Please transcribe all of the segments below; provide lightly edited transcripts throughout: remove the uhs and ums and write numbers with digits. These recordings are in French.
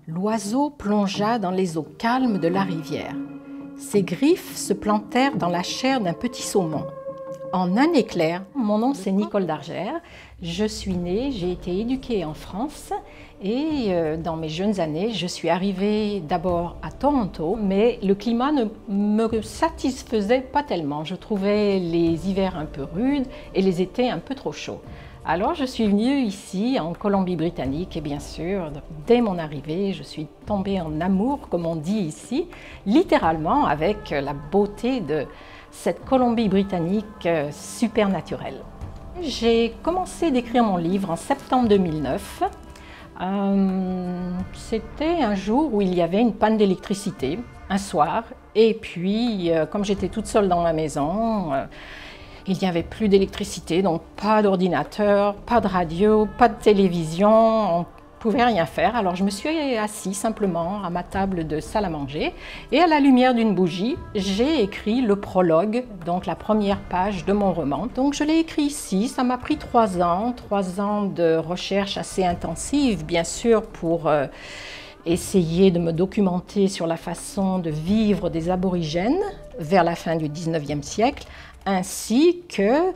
L'oiseau plongea dans les eaux calmes de la rivière. Ses griffes se plantèrent dans la chair d'un petit saumon. En un éclair, mon nom c'est Nicole Dargère, je suis née, j'ai été éduquée en France et dans mes jeunes années, je suis arrivée d'abord à Toronto, mais le climat ne me satisfaisait pas tellement. Je trouvais les hivers un peu rudes et les étés un peu trop chauds. Alors je suis venue ici en Colombie-Britannique et bien sûr, dès mon arrivée, je suis tombée en amour, comme on dit ici, littéralement avec la beauté de cette Colombie-Britannique super naturelle. J'ai commencé d'écrire mon livre en septembre 2009. C'était un jour où il y avait une panne d'électricité, un soir, et puis comme j'étais toute seule dans ma maison, il n'y avait plus d'électricité, donc pas d'ordinateur, pas de radio, pas de télévision, on ne pouvait rien faire. Alors je me suis assise simplement à ma table de salle à manger et à la lumière d'une bougie, j'ai écrit le prologue, donc la première page de mon roman. Donc je l'ai écrit ici, ça m'a pris 3 ans de recherche assez intensive, bien sûr, pour essayer de me documenter sur la façon de vivre des aborigènes vers la fin du 19e siècle, ainsi que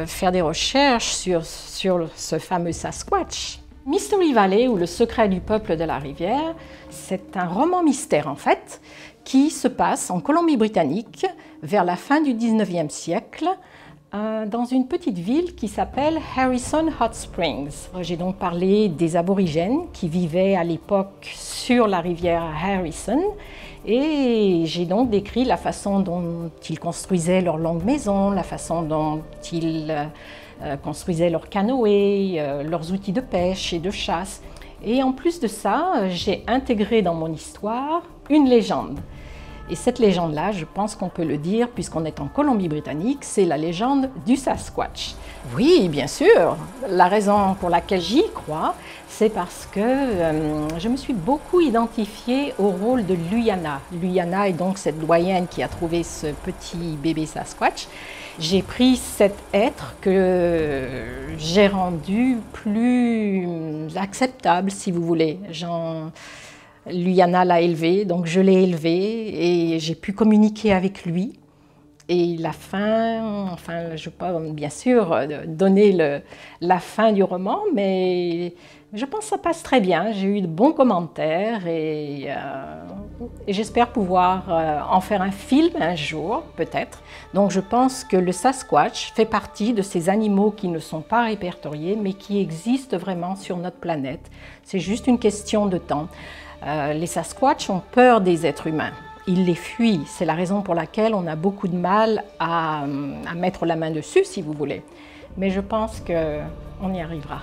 faire des recherches sur ce fameux Sasquatch. Mystery Valley, ou le secret du peuple de la rivière, c'est un roman mystère en fait, qui se passe en Colombie-Britannique vers la fin du 19e siècle, dans une petite ville qui s'appelle Harrison Hot Springs. J'ai donc parlé des aborigènes qui vivaient à l'époque sur la rivière Harrison et j'ai donc décrit la façon dont ils construisaient leur longue maison, la façon dont ils construisaient leurs canoës, leurs outils de pêche et de chasse. Et en plus de ça, j'ai intégré dans mon histoire une légende. Et cette légende-là, je pense qu'on peut le dire, puisqu'on est en Colombie-Britannique, c'est la légende du Sasquatch. Oui, bien sûr, la raison pour laquelle j'y crois, c'est parce que je me suis beaucoup identifiée au rôle de Luyana. Luyana est donc cette doyenne qui a trouvé ce petit bébé Sasquatch. J'ai pris cet être que j'ai rendu plus acceptable, si vous voulez. Luyana l'a élevé, donc je l'ai élevé et j'ai pu communiquer avec lui. Et la fin, enfin, je ne vais pas bien sûr donner la fin du roman, mais je pense que ça passe très bien. J'ai eu de bons commentaires et j'espère pouvoir en faire un film un jour, peut-être. Donc je pense que le Sasquatch fait partie de ces animaux qui ne sont pas répertoriés, mais qui existent vraiment sur notre planète. C'est juste une question de temps. Les Sasquatch ont peur des êtres humains. Ils les fuient. C'est la raison pour laquelle on a beaucoup de mal à mettre la main dessus, si vous voulez. Mais je pense qu'on y arrivera.